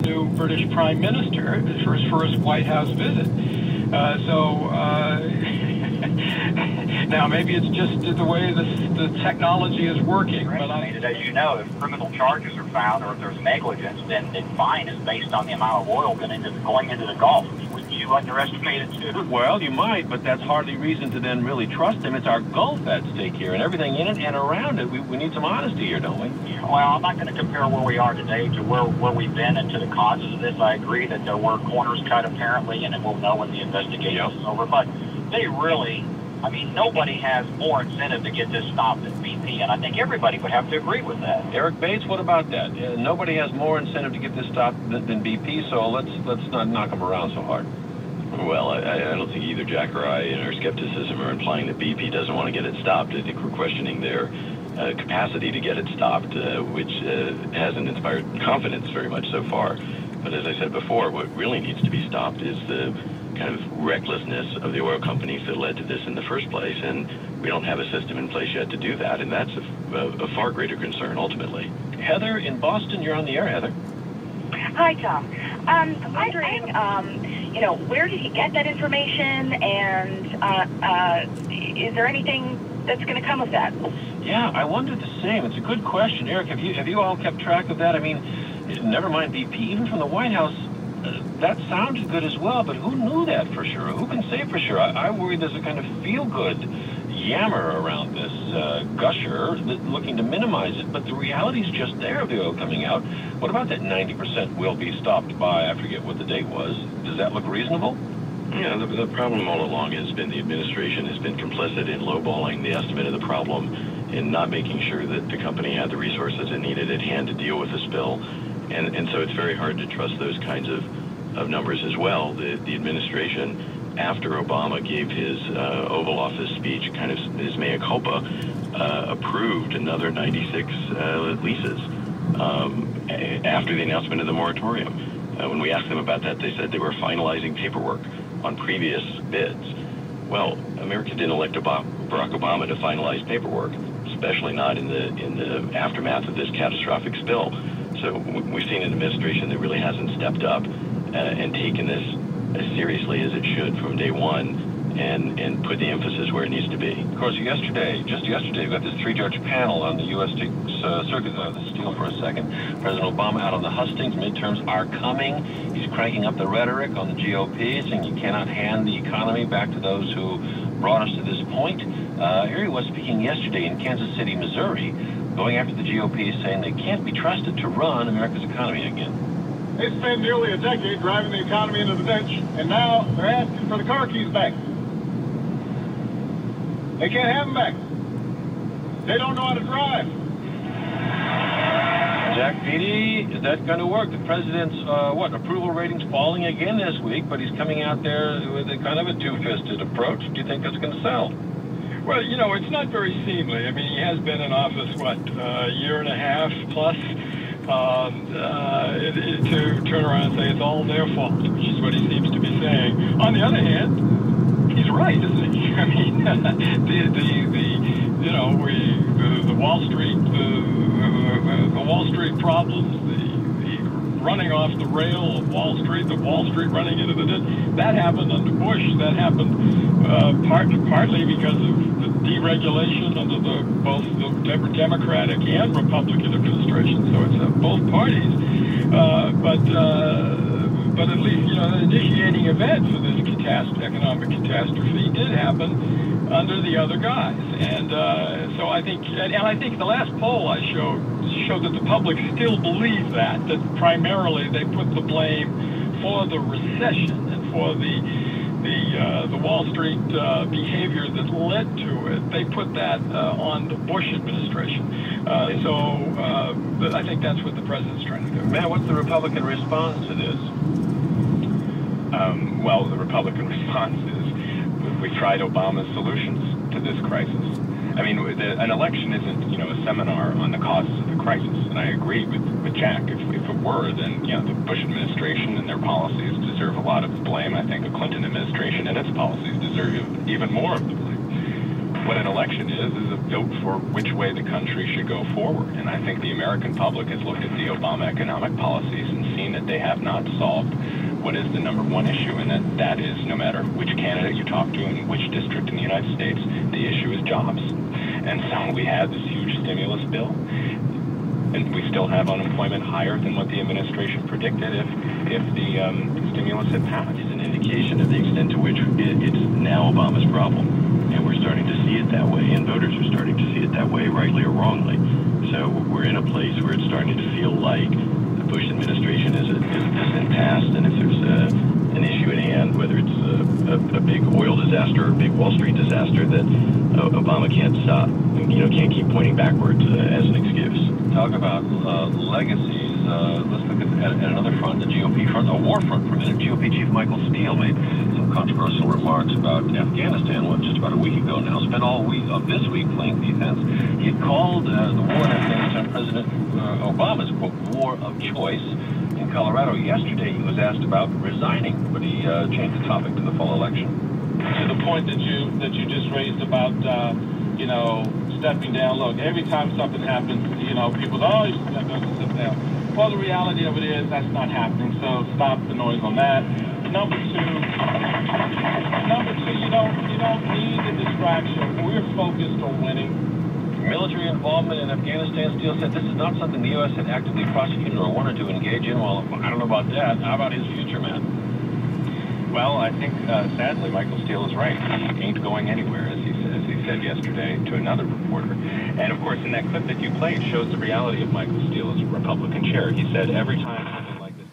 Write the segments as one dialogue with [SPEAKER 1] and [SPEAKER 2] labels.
[SPEAKER 1] new British Prime Minister for his first White House visit. Now, maybe it's just the way the technology is working.
[SPEAKER 2] But as you know, if criminal charges are found or if there's negligence, then the fine is based on the amount of oil going into the Gulf. Would you underestimate it too?
[SPEAKER 3] Well, you might, but that's hardly reason to then really trust him. It's our Gulf at stake here, and everything in it and around it. We need some honesty here, don't we?
[SPEAKER 2] Yeah, well, I'm not going to compare where we are today to where we've been and to the causes of this. I agree that there were corners cut apparently, and we'll know when the investigation is over. But they really... I mean, nobody has more incentive to get this stopped than BP, and I think everybody would have to agree with that.
[SPEAKER 3] Eric Bates, what about that? Nobody has more incentive to get this stopped than BP, so let's not knock them around so hard.
[SPEAKER 4] Well, I don't think either Jack or I in our skepticism are implying that BP doesn't want to get it stopped. I think we're questioning their capacity to get it stopped, which hasn't inspired confidence very much so far. But as I said before, what really needs to be stopped is the kind of recklessness of the oil companies that led to this in the first place, and we don't have a system in place yet to do that, and that's a far greater concern ultimately.
[SPEAKER 3] Heather in Boston, you're on the air, Heather.
[SPEAKER 5] Hi, Tom. I'm wondering, where did he get that information, and is there anything that's going to come of that?
[SPEAKER 3] Yeah, I wondered the same. It's a good question. Eric, have you all kept track of that? I mean, never mind BP, even from the White House, that sounds good as well, but who knew that for sure? Who can say for sure? I worry there's a kind of feel-good yammer around this gusher looking to minimize it, but the reality's just there of the oil coming out. What about that 90% will be stopped by, I forget what the date was. Does that look reasonable?
[SPEAKER 4] Yeah, the problem all along has been the administration has been complicit in lowballing the estimate of the problem, in not making sure that the company had the resources it needed at hand to deal with the spill. And so it's very hard to trust those kinds of numbers as well. The administration, after Obama gave his Oval Office speech, kind of his mea culpa, approved another 96 leases after the announcement of the moratorium. When we asked them about that, they said they were finalizing paperwork on previous bids. Well, America didn't elect Barack Obama to finalize paperwork, especially not in the aftermath of this catastrophic spill. So we've seen an administration that really hasn't stepped up and taken this as seriously as it should from day one and put the emphasis where it needs to be.
[SPEAKER 3] Of course, just yesterday, we got this three-judge panel on the U.S. Circuit. Let's steal for a second. President Obama out on the hustings. Midterms are coming. He's cranking up the rhetoric on the GOP, saying you cannot hand the economy back to those who brought us to this point. Here he was speaking yesterday in Kansas City, Missouri, going after the GOP, saying they can't be trusted to run America's economy again.
[SPEAKER 6] They spent nearly a decade driving the economy into the ditch, and now they're asking for the car keys back. They can't have them back. They don't know how to drive.
[SPEAKER 3] Jack Petey, is that going to work? The president's, approval rating's falling again this week, but he's coming out there with a kind of a two-fisted approach. Do you think that's going to sell?
[SPEAKER 1] Well, it's not very seemly. I mean, he has been in office, a year and a half plus, to turn around and say it's all their fault, which is what he seems to be saying. On the other hand, he's right, isn't he? I mean, the Wall Street problems, the running off the rail of Wall Street, the Wall Street running into the ditch, that happened under Bush. That happened partly because of the deregulation under both the Democratic and Republican administration. So it's both parties. But at least, the initiating event for this economic catastrophe did happen under the other guys. And so I think the last poll I showed that the public still believe that primarily they put the blame for the recession and for the Wall Street behavior that led to it. They put that on the Bush administration. But I think that's what the president's trying to do.
[SPEAKER 3] Matt, what's the Republican response to this?
[SPEAKER 7] Well, the Republican response is we tried Obama's solutions to this crisis. I mean, an election isn't, a seminar on the causes of the crisis. And I agree with Jack. If it were, then, the Bush administration and their policies deserve a lot of the blame. I think the Clinton administration and its policies deserve even more of the blame. What an election is a vote for which way the country should go forward. And I think the American public has looked at the Obama economic policies and seen that they have not solved what is the number one issue, and that is, no matter which candidate you talk to in which district in the United States, the issue is jobs. And so we had this huge stimulus bill, and we still have unemployment higher than what the administration predicted if the stimulus had passed.
[SPEAKER 4] It's an indication of the extent to which it's now Obama's problem, and we're starting to see it that way, and voters are starting to see it that way, rightly or wrongly. So we're in a place where it's starting to feel like the Bush administration is impasse, and if there's an issue at hand, whether it's a big oil disaster or a big Wall Street disaster, that Obama can't stop, can't keep pointing backwards as an excuse.
[SPEAKER 3] Talk about legacies. Let's look at another front, the GOP front, a war front for a minute. GOP Chief Michael Steele made some controversial remarks about Afghanistan just about a week ago now. Spent all of this week playing defense. He had called the war in Afghanistan President Obama's, quote, war of choice. In Colorado yesterday, he was asked about resigning, but he changed the topic to the fall election.
[SPEAKER 8] To the point that you just raised about, stepping down. Look, every time something happens, people go, you step down. Well, the reality of it is that's not happening, so stop the noise on that. Number two, you don't need the distraction. We're focused on winning.
[SPEAKER 3] Military involvement in Afghanistan, Steele said this is not something the U.S. had actively prosecuted or wanted to engage in. Well, I don't know about that. How about his future, man?
[SPEAKER 7] Well, I think, sadly, Michael Steele is right. He ain't going anywhere, as he said yesterday to another reporter. And, of course, in that clip that you played shows the reality of Michael Steele as a Republican chair. He said every time something like this...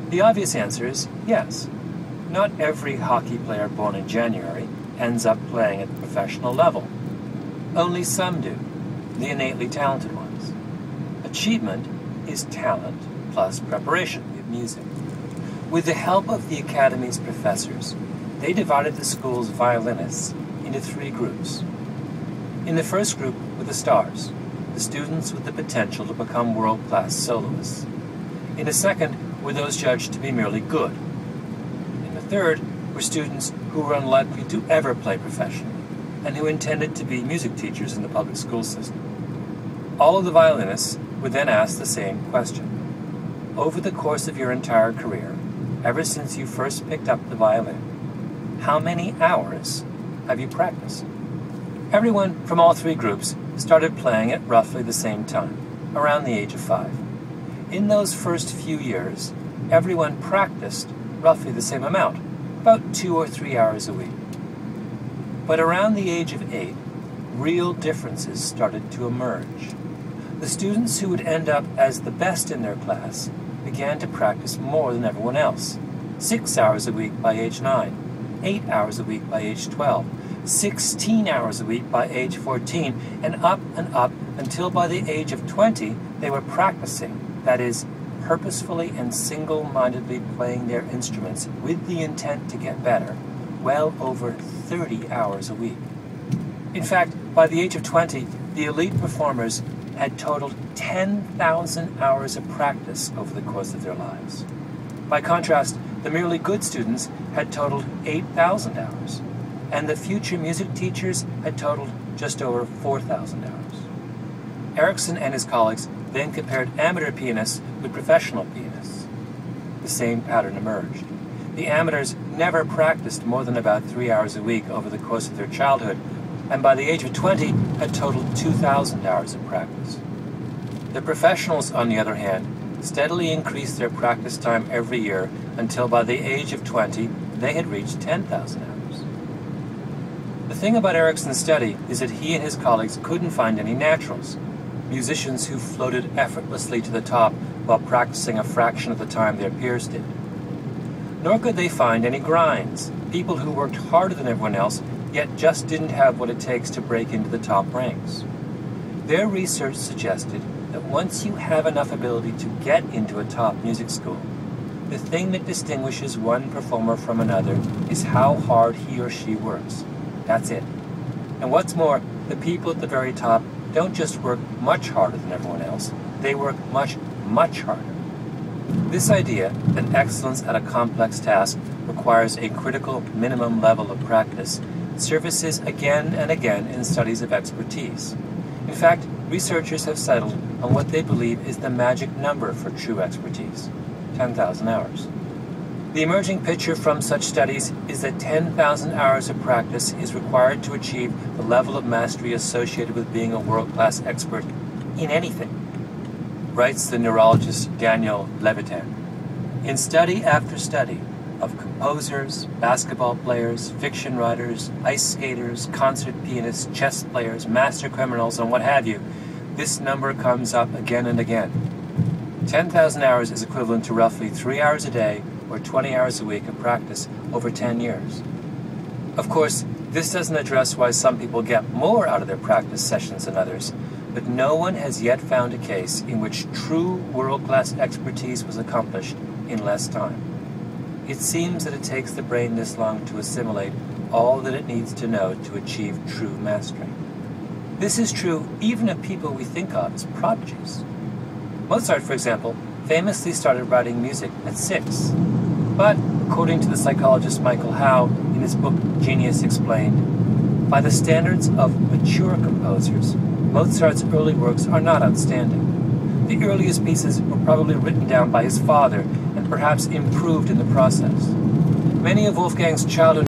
[SPEAKER 9] The obvious answer is yes. Not every hockey player born in January ends up playing at the professional level. Only some do, the innately talented ones. Achievement is talent plus preparation with music. With the help of the Academy's professors, they divided the school's violinists into 3 groups. In the first group were the stars, the students with the potential to become world-class soloists. In the second were those judged to be merely good. In the third were students who were unlikely to ever play professionally and who intended to be music teachers in the public school system. All of the violinists were then asked the same question. Over the course of your entire career, ever since you first picked up the violin, how many hours have you practiced? Everyone from all 3 groups started playing at roughly the same time, around the age of 5. In those first few years, everyone practiced roughly the same amount, about 2 or 3 hours a week. But around the age of 8, real differences started to emerge. The students who would end up as the best in their class began to practice more than everyone else. 6 hours a week by age 9, 8 hours a week by age 12, 16 hours a week by age 14, and up until by the age of 20, they were practicing, that is, purposefully and single-mindedly playing their instruments with the intent to get better, well over 30 hours a week. In fact, by the age of 20, the elite performers had totaled 10,000 hours of practice over the course of their lives. By contrast, the merely good students had totaled 8,000 hours, and the future music teachers had totaled just over 4,000 hours. Erickson and his colleagues then compared amateur pianists with professional pianists. The same pattern emerged. The amateurs never practiced more than about 3 hours a week over the course of their childhood, and by the age of 20 had totaled 2,000 hours of practice. The professionals, on the other hand, steadily increased their practice time every year until by the age of 20 they had reached 10,000 hours. The thing about Erickson's study is that he and his colleagues couldn't find any naturals, musicians who floated effortlessly to the top while practicing a fraction of the time their peers did. Nor could they find any grinds, people who worked harder than everyone else, yet just didn't have what it takes to break into the top ranks. Their research suggested that once you have enough ability to get into a top music school, the thing that distinguishes one performer from another is how hard he or she works. That's it. And what's more, the people at the very top don't just work much harder than everyone else, they work much, much harder. This idea that excellence at a complex task requires a critical minimum level of practice surfaces again and again in studies of expertise. In fact, researchers have settled on what they believe is the magic number for true expertise, 10,000 hours. The emerging picture from such studies is that 10,000 hours of practice is required to achieve the level of mastery associated with being a world-class expert in anything, writes the neurologist Daniel Levitin. In study after study of composers, basketball players, fiction writers, ice skaters, concert pianists, chess players, master criminals, and what have you, this number comes up again and again. 10,000 hours is equivalent to roughly 3 hours a day or 20 hours a week of practice over 10 years. Of course, this doesn't address why some people get more out of their practice sessions than others, but no one has yet found a case in which true world-class expertise was accomplished in less time. It seems that it takes the brain this long to assimilate all that it needs to know to achieve true mastery. This is true even of people we think of as prodigies. Mozart, for example, famously started writing music at 6. But, according to the psychologist Michael Howe in his book Genius Explained, by the standards of mature composers, Mozart's early works are not outstanding. The earliest pieces were probably written down by his father and perhaps improved in the process. Many of Wolfgang's childhood